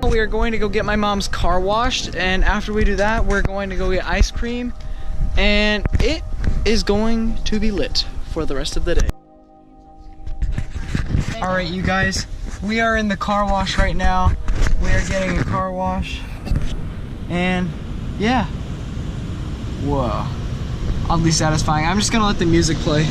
we are going to go get my mom's car washed, and after we do that, we're going to go get ice cream, and it is going to be lit for the rest of the day. All right, you guys, we are in the car wash right now. We are getting a car wash, and yeah, whoa, oddly satisfying. I'm just gonna let the music play.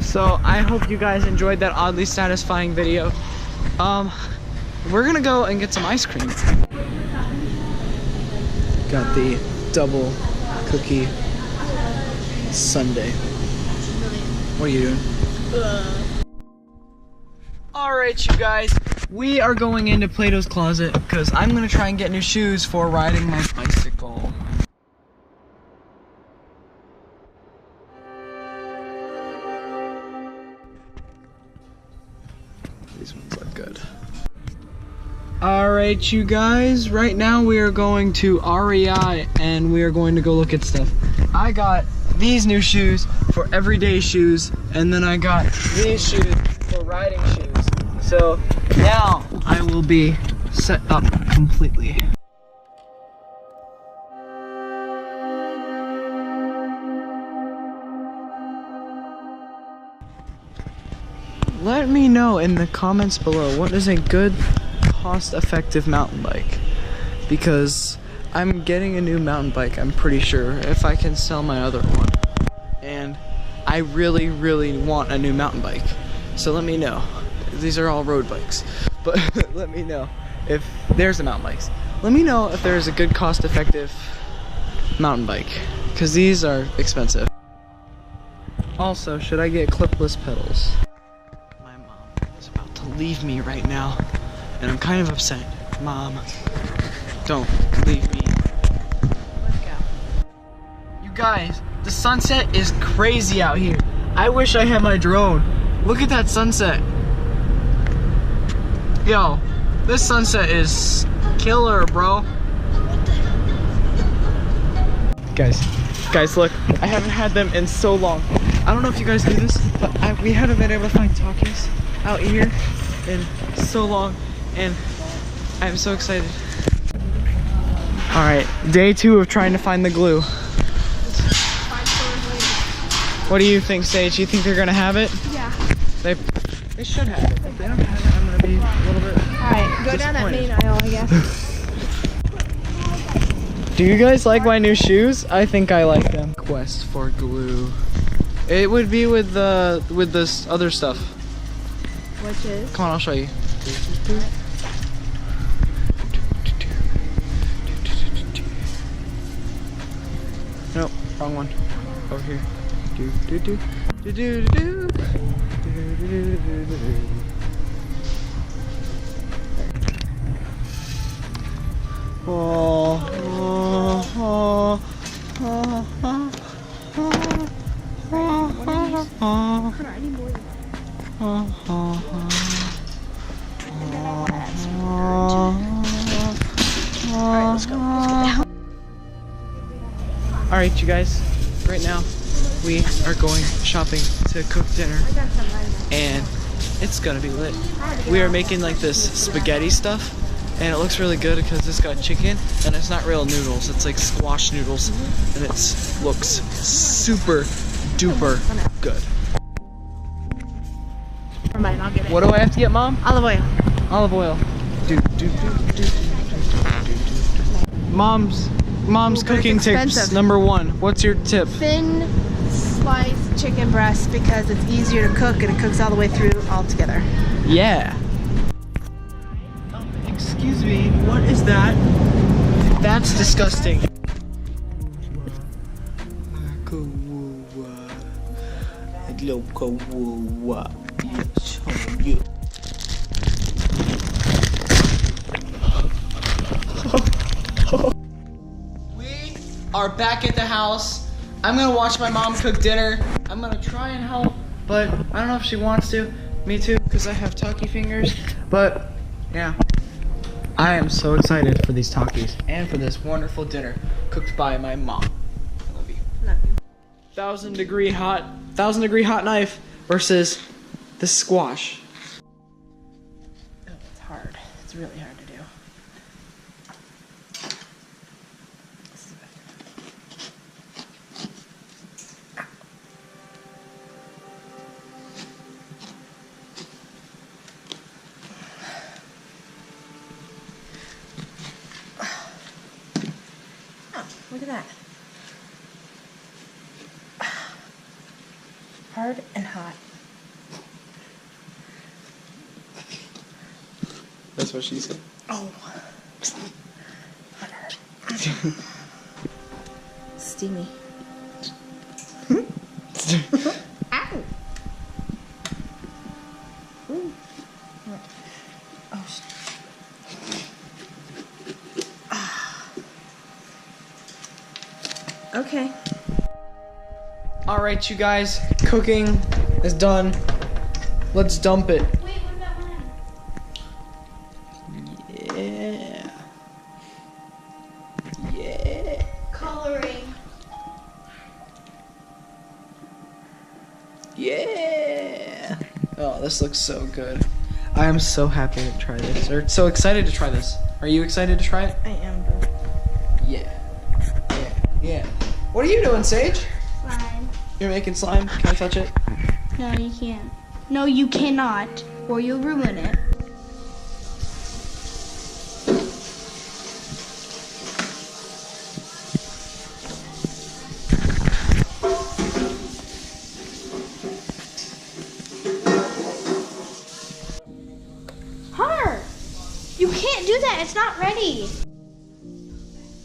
So I hope you guys enjoyed that oddly satisfying video. We're gonna go and get some ice cream. Got the double cookie sundae. What are you doing? Alright, you guys, we are going into Plato's Closet because I'm gonna try and get new shoes for riding my bicycle. These ones look good. Alright, you guys, right now we are going to REI and we are going to go look at stuff. I got these new shoes for everyday shoes, and then I got these shoes for riding shoes. So now I will be set up completely. Let me know in the comments below what is a good cost-effective mountain bike, because I'm getting a new mountain bike, I'm pretty sure, if I can sell my other one, and I really want a new mountain bike. So let me know. These are all road bikes, but let me know if there's a mountain bikes. Let me know if there's a good cost-effective mountain bike, because these are expensive. Also, should I get clipless pedals? My mom is about to leave me right now, and I'm kind of upset. Mom, don't leave me. Let's go. You guys, the sunset is crazy out here. I wish I had my drone. Look at that sunset. Yo, this sunset is killer, bro. Guys, look. I haven't had them in so long. I don't know if you guys do this, but we haven't been able to find Takis out here in so long, and I'm so excited. All right, day 2 of trying to find the glue. What do you think, Sage? You think they're gonna have it? Yeah. They should have it. If they don't have it, I'm gonna be a little bit Alright, go down that main aisle, I guess. Do you guys like my new shoes? I think I like them. Quest for glue. It would be with this other stuff. Which is? Come on, I'll show you. Nope, wrong one. Over here. Do do do do do do do do do. Oh, oh, oh, oh, oh, Alright, let's go. Alright, you guys, right now we are going shopping to cook dinner, and it's gonna be lit. We are making like this spaghetti stuff, and it looks really good because it's got chicken, and it's not real noodles, it's like squash noodles, and it looks super duper good. Never mind, I'll get it. What do I have to get, Mom? Olive oil. Olive oil. Mom's cooking tips number 1. What's your tip? Thin sliced chicken breast because it's easier to cook and it cooks all the way through all together. Yeah. Excuse me, what is that? That's disgusting. We are back at the house. I'm gonna watch my mom cook dinner. I'm gonna try and help, but I don't know if she wants to. Me too, because I have talkie fingers. But yeah, I am so excited for these Takis and for this wonderful dinner cooked by my mom. I love you. Love you. 1,000 degree hot knife versus the squash. Oh, it's hard. It's really hard to do. Look at that. Hard and hot. That's what she said. Oh. That hurt. Steamy. Ow. Ooh. Oh, okay. All right, you guys, cooking is done. Let's dump it. Wait, what about mine? Yeah. Yeah. Coloring. Yeah. Oh, this looks so good. I am so happy to try this, or so excited to try this. Are you excited to try it? I am, but Yeah. Yeah. Yeah. What are you doing, Sage? Slime. You're making slime. Can I touch it? No, you can't. No, you cannot, or you'll ruin it. Hunter, you can't do that. It's not ready.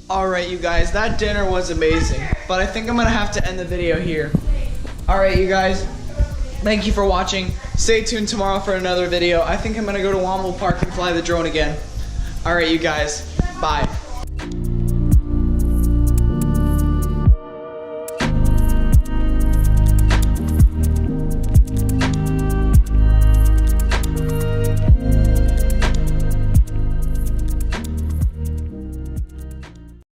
Alright, you guys, that dinner was amazing, but I think I'm gonna have to end the video here. Alright, you guys, thank you for watching. Stay tuned tomorrow for another video. I think I'm gonna go to Womble Park and fly the drone again. Alright, you guys, bye.